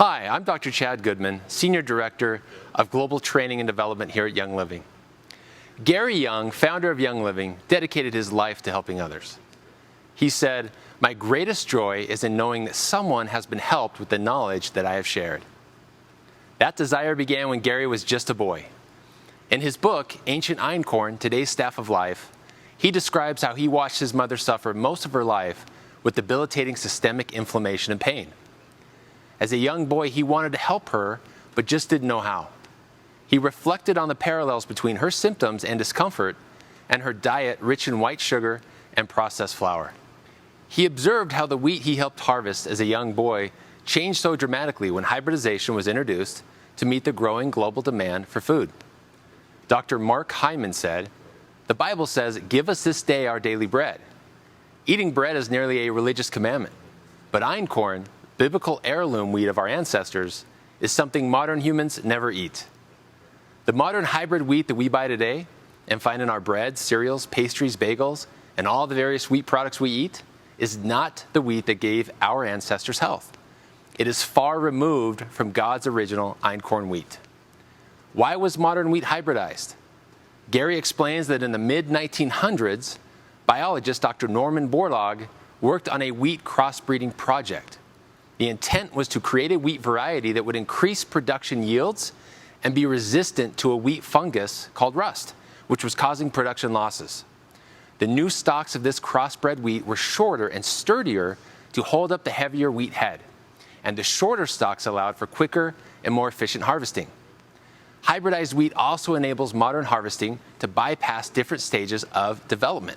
Hi, I'm Dr. Chad Goodman, Senior Director of Global Training and Development here at Young Living. Gary Young, founder of Young Living, dedicated his life to helping others. He said, "My greatest joy is in knowing that someone has been helped with the knowledge that I have shared." That desire began when Gary was just a boy. In his book, Ancient Einkorn, Today's Staff of Life, he describes how he watched his mother suffer most of her life with debilitating systemic inflammation and pain. As a young boy, he wanted to help her, but just didn't know how. He reflected on the parallels between her symptoms and discomfort and her diet rich in white sugar and processed flour. He observed how the wheat he helped harvest as a young boy changed so dramatically when hybridization was introduced to meet the growing global demand for food. Dr. Mark Hyman said, "The Bible says, 'Give us this day our daily bread.' Eating bread is nearly a religious commandment, but einkorn, biblical heirloom wheat of our ancestors, is something modern humans never eat. The modern hybrid wheat that we buy today and find in our breads, cereals, pastries, bagels, and all the various wheat products we eat is not the wheat that gave our ancestors health. It is far removed from God's original einkorn wheat." Why was modern wheat hybridized? Gary explains that in the mid-1900s, biologist Dr. Norman Borlaug worked on a wheat crossbreeding project. The intent was to create a wheat variety that would increase production yields and be resistant to a wheat fungus called rust, which was causing production losses. The new stalks of this crossbred wheat were shorter and sturdier to hold up the heavier wheat head, and the shorter stalks allowed for quicker and more efficient harvesting. Hybridized wheat also enables modern harvesting to bypass different stages of development.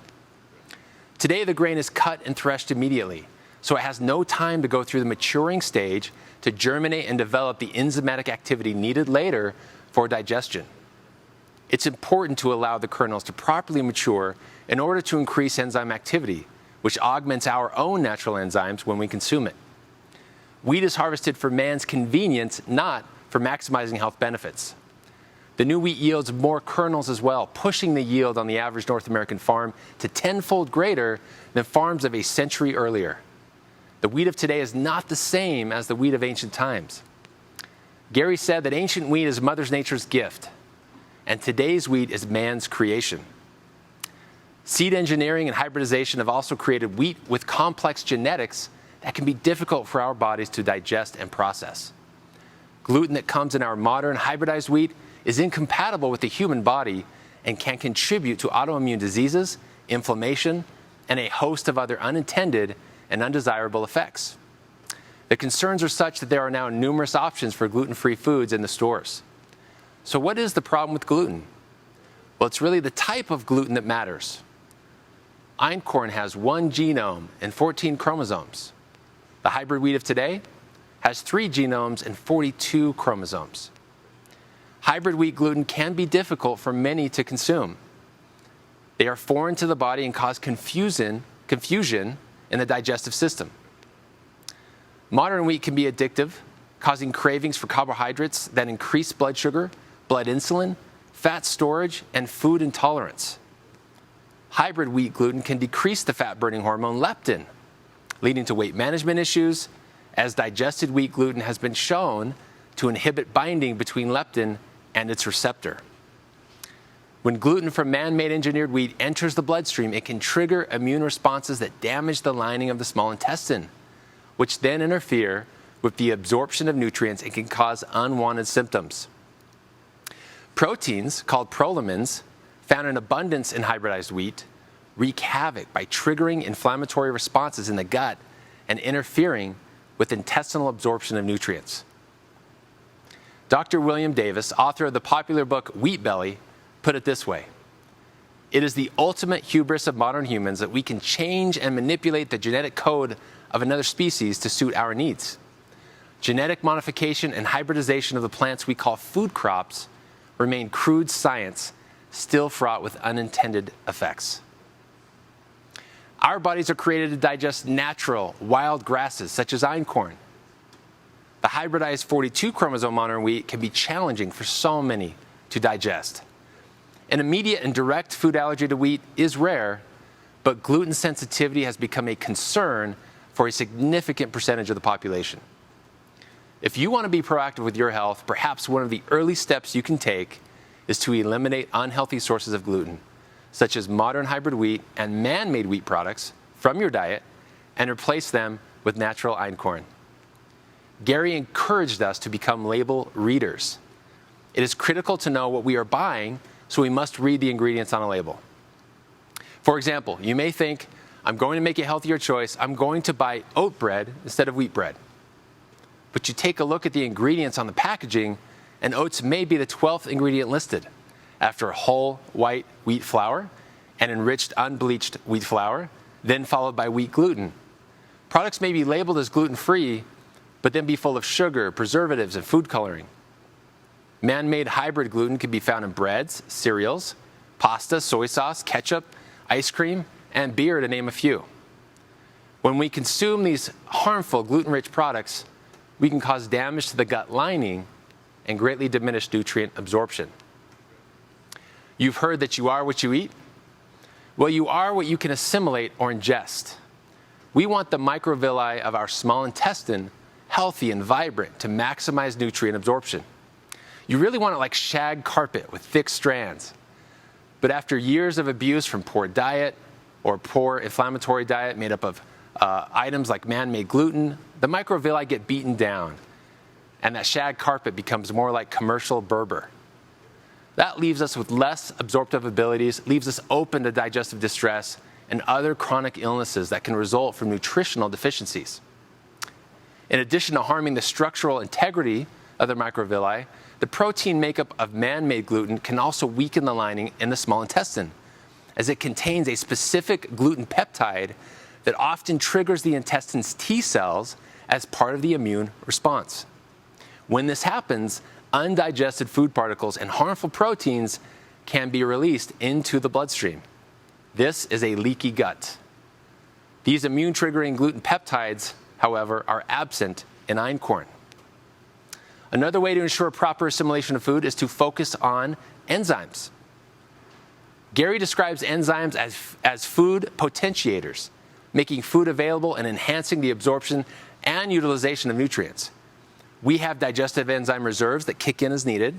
Today, the grain is cut and threshed immediately, so it has no time to go through the maturing stage to germinate and develop the enzymatic activity needed later for digestion. It's important to allow the kernels to properly mature in order to increase enzyme activity, which augments our own natural enzymes when we consume it. Wheat is harvested for man's convenience, not for maximizing health benefits. The new wheat yields more kernels as well, pushing the yield on the average North American farm to tenfold greater than farms of a century earlier. The wheat of today is not the same as the wheat of ancient times. Gary said that ancient wheat is Mother Nature's gift, and today's wheat is man's creation. Seed engineering and hybridization have also created wheat with complex genetics that can be difficult for our bodies to digest and process. Gluten that comes in our modern hybridized wheat is incompatible with the human body and can contribute to autoimmune diseases, inflammation, and a host of other unintended and undesirable effects. The concerns are such that there are now numerous options for gluten-free foods in the stores. So what is the problem with gluten? Well, it's really the type of gluten that matters. Einkorn has 1 genome and 14 chromosomes. The hybrid wheat of today has 3 genomes and 42 chromosomes. Hybrid wheat gluten can be difficult for many to consume. They are foreign to the body and cause confusion in the digestive system. Modern wheat can be addictive, causing cravings for carbohydrates that increase blood sugar, blood insulin, fat storage, and food intolerance. Hybrid wheat gluten can decrease the fat-burning hormone leptin, leading to weight management issues, as digested wheat gluten has been shown to inhibit binding between leptin and its receptor. When gluten from man-made engineered wheat enters the bloodstream, it can trigger immune responses that damage the lining of the small intestine, which then interfere with the absorption of nutrients and can cause unwanted symptoms. Proteins, called prolamins, found in abundance in hybridized wheat, wreak havoc by triggering inflammatory responses in the gut and interfering with intestinal absorption of nutrients. Dr. William Davis, author of the popular book Wheat Belly, put it this way: "It is the ultimate hubris of modern humans that we can change and manipulate the genetic code of another species to suit our needs. Genetic modification and hybridization of the plants we call food crops remain crude science, still fraught with unintended effects." Our bodies are created to digest natural, wild grasses such as einkorn. The hybridized 42 chromosome modern wheat can be challenging for so many to digest. An immediate and direct food allergy to wheat is rare, but gluten sensitivity has become a concern for a significant percentage of the population. If you want to be proactive with your health, perhaps one of the early steps you can take is to eliminate unhealthy sources of gluten, such as modern hybrid wheat and man-made wheat products, from your diet and replace them with natural einkorn. Gary encouraged us to become label readers. It is critical to know what we are buying, so we must read the ingredients on a label. For example, you may think, I'm going to make a healthier choice. I'm going to buy oat bread instead of wheat bread. But you take a look at the ingredients on the packaging, and oats may be the 12th ingredient listed, after whole white wheat flour and enriched unbleached wheat flour, then followed by wheat gluten. Products may be labeled as gluten-free, but then be full of sugar, preservatives, and food coloring. Man-made hybrid gluten can be found in breads, cereals, pasta, soy sauce, ketchup, ice cream, and beer, to name a few. When we consume these harmful gluten-rich products, we can cause damage to the gut lining and greatly diminish nutrient absorption. You've heard that you are what you eat. Well, you are what you can assimilate or ingest. We want the microvilli of our small intestine healthy and vibrant to maximize nutrient absorption. You really want it like shag carpet with thick strands. But after years of abuse from poor diet or poor inflammatory diet made up of items like man-made gluten, the microvilli get beaten down, and that shag carpet becomes more like commercial Berber. That leaves us with less absorptive abilities, leaves us open to digestive distress and other chronic illnesses that can result from nutritional deficiencies. In addition to harming the structural integrity of the microvilli, the protein makeup of man-made gluten can also weaken the lining in the small intestine, as it contains a specific gluten peptide that often triggers the intestine's T cells as part of the immune response. When this happens, undigested food particles and harmful proteins can be released into the bloodstream. This is a leaky gut. These immune-triggering gluten peptides, however, are absent in einkorn. Another way to ensure proper assimilation of food is to focus on enzymes. Gary describes enzymes as food potentiators, making food available and enhancing the absorption and utilization of nutrients. We have digestive enzyme reserves that kick in as needed,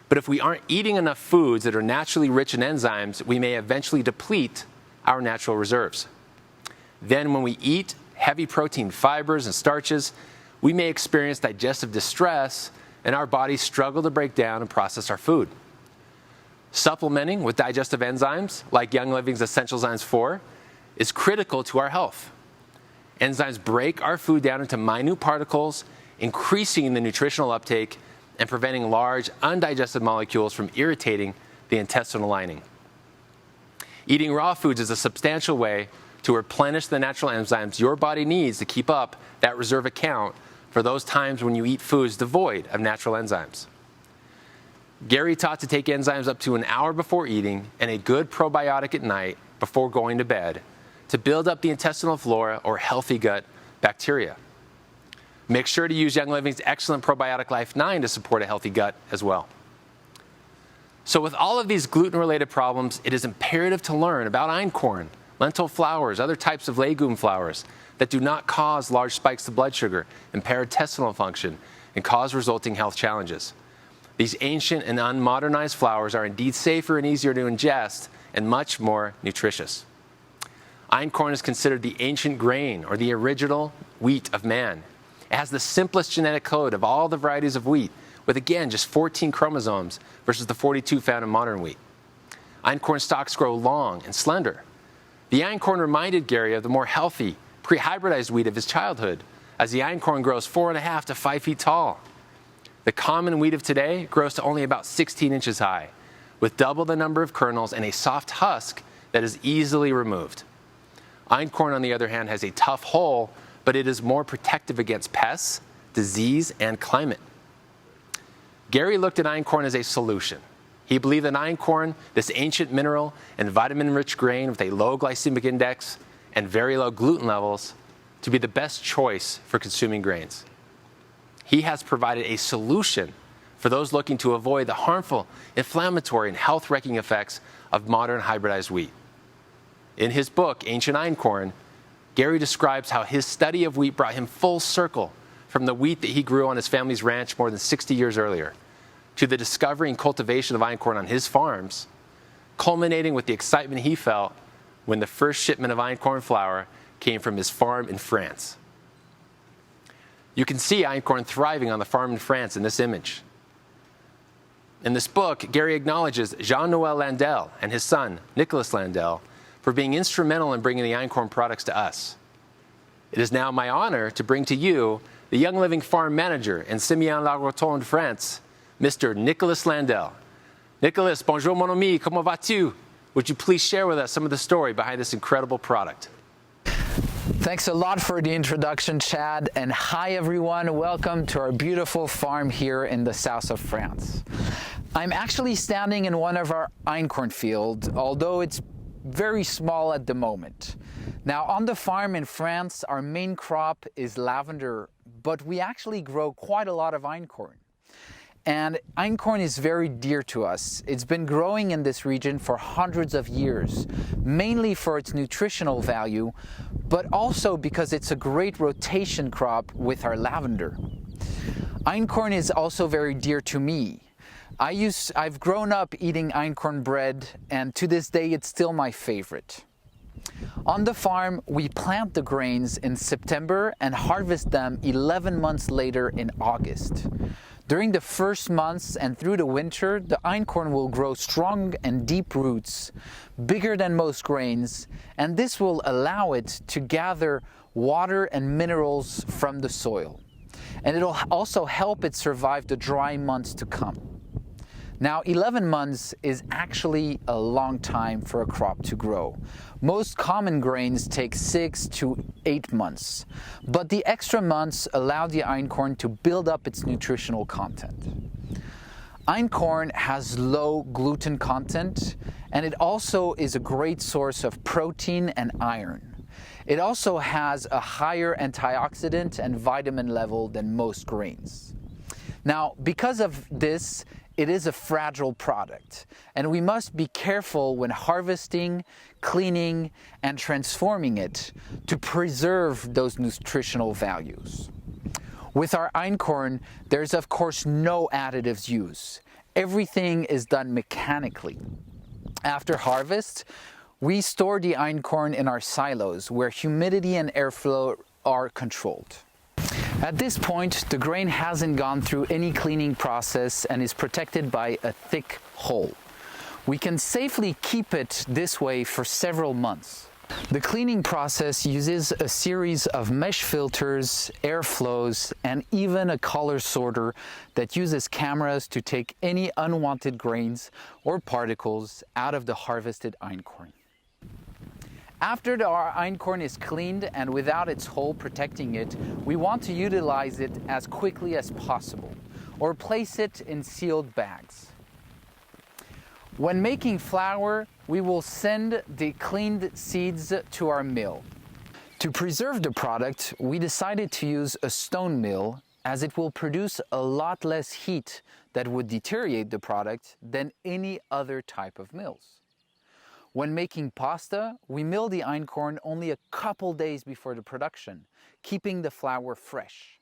but if we aren't eating enough foods that are naturally rich in enzymes, we may eventually deplete our natural reserves. Then when we eat heavy protein fibers and starches, we may experience digestive distress and our bodies struggle to break down and process our food. Supplementing with digestive enzymes, like Young Living's Essentialzymes 4, is critical to our health. Enzymes break our food down into minute particles, increasing the nutritional uptake and preventing large, undigested molecules from irritating the intestinal lining. Eating raw foods is a substantial way to replenish the natural enzymes your body needs to keep up that reserve account for those times when you eat foods devoid of natural enzymes. Gary taught to take enzymes up to an hour before eating and a good probiotic at night before going to bed to build up the intestinal flora or healthy gut bacteria. Make sure to use Young Living's excellent probiotic Life 9 to support a healthy gut as well. So with all of these gluten-related problems, it is imperative to learn about einkorn, lentil flours, other types of legume flours that do not cause large spikes of blood sugar, impair intestinal function, and cause resulting health challenges. These ancient and unmodernized flours are indeed safer and easier to ingest and much more nutritious. Einkorn is considered the ancient grain or the original wheat of man. It has the simplest genetic code of all the varieties of wheat, with again just 14 chromosomes versus the 42 found in modern wheat. Einkorn stalks grow long and slender. The einkorn reminded Gary of the more healthy, pre-hybridized wheat of his childhood, as the einkorn grows 4.5 to 5 feet tall. The common wheat of today grows to only about 16 inches high, with double the number of kernels and a soft husk that is easily removed. Einkorn, on the other hand, has a tough hull, but it is more protective against pests, disease, and climate. Gary looked at einkorn as a solution. He believed that einkorn, this ancient mineral and vitamin-rich grain with a low glycemic index and very low gluten levels, to be the best choice for consuming grains. He has provided a solution for those looking to avoid the harmful, inflammatory, and health-wrecking effects of modern hybridized wheat. In his book, Ancient Einkorn, Gary describes how his study of wheat brought him full circle from the wheat that he grew on his family's ranch more than 60 years earlier, to the discovery and cultivation of einkorn on his farms, culminating with the excitement he felt when the first shipment of einkorn flour came from his farm in France. You can see einkorn thriving on the farm in France in this image. In this book, Gary acknowledges Jean-Noël Landel and his son, Nicolas Landel, for being instrumental in bringing the einkorn products to us. It is now my honor to bring to you the Young Living farm manager in Sémillon-la-Rotonde, France, Mr. Nicolas Landel. Nicolas, bonjour mon ami, comment vas-tu? Would you please share with us some of the story behind this incredible product? Thanks a lot for the introduction, Chad, and hi everyone. Welcome to our beautiful farm here in the south of France. I'm actually standing in one of our einkorn fields, although it's very small at the moment. Now, on the farm in France, our main crop is lavender, but we actually grow quite a lot of einkorn. And einkorn is very dear to us. It's been growing in this region for hundreds of years, mainly for its nutritional value, but also because it's a great rotation crop with our lavender. Einkorn is also very dear to me. I've grown up eating einkorn bread, and to this day it's still my favorite. On the farm, we plant the grains in September and harvest them 11 months later in August. During the first months and through the winter, the einkorn will grow strong and deep roots, bigger than most grains, and this will allow it to gather water and minerals from the soil. And it'll also help it survive the dry months to come. Now, 11 months is actually a long time for a crop to grow. Most common grains take 6 to 8 months, but the extra months allow the einkorn to build up its nutritional content. Einkorn has low gluten content, and it also is a great source of protein and iron. It also has a higher antioxidant and vitamin level than most grains. Now, because of this, it is a fragile product, and we must be careful when harvesting, cleaning, and transforming it to preserve those nutritional values. With our einkorn, there's of course no additives used. Everything is done mechanically. After harvest, we store the einkorn in our silos where humidity and airflow are controlled. At this point, the grain hasn't gone through any cleaning process and is protected by a thick hull. We can safely keep it this way for several months. The cleaning process uses a series of mesh filters, airflows, and even a color sorter that uses cameras to take any unwanted grains or particles out of the harvested einkorn. After our einkorn is cleaned and without its hull protecting it, we want to utilize it as quickly as possible or place it in sealed bags. When making flour, we will send the cleaned seeds to our mill. To preserve the product, we decided to use a stone mill as it will produce a lot less heat that would deteriorate the product than any other type of mills. When making pasta, we mill the einkorn only a couple days before the production, keeping the flour fresh.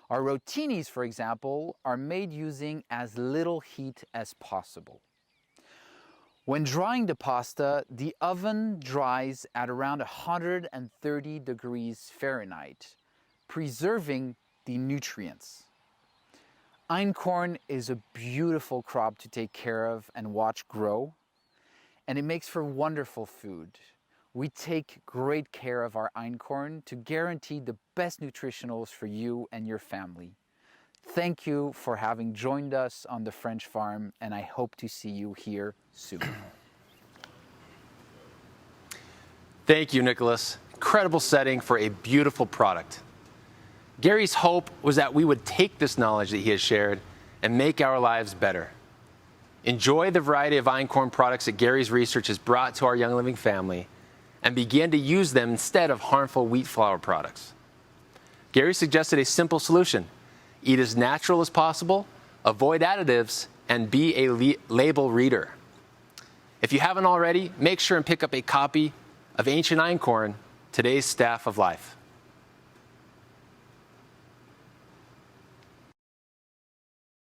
Our rotinis, for example, are made using as little heat as possible. When drying the pasta, the oven dries at around 130 degrees Fahrenheit, preserving the nutrients. Einkorn is a beautiful crop to take care of and watch grow, and it makes for wonderful food. We take great care of our einkorn to guarantee the best nutritionals for you and your family. Thank you for having joined us on the French farm, and I hope to see you here soon. Thank you, Nicolas. Incredible setting for a beautiful product. Gary's hope was that we would take this knowledge that he has shared and make our lives better. Enjoy the variety of einkorn products that Gary's research has brought to our Young Living family and begin to use them instead of harmful wheat flour products. Gary suggested a simple solution: eat as natural as possible, avoid additives, and be a label reader. If you haven't already, make sure and pick up a copy of Ancient Einkorn, Today's Staff of Life.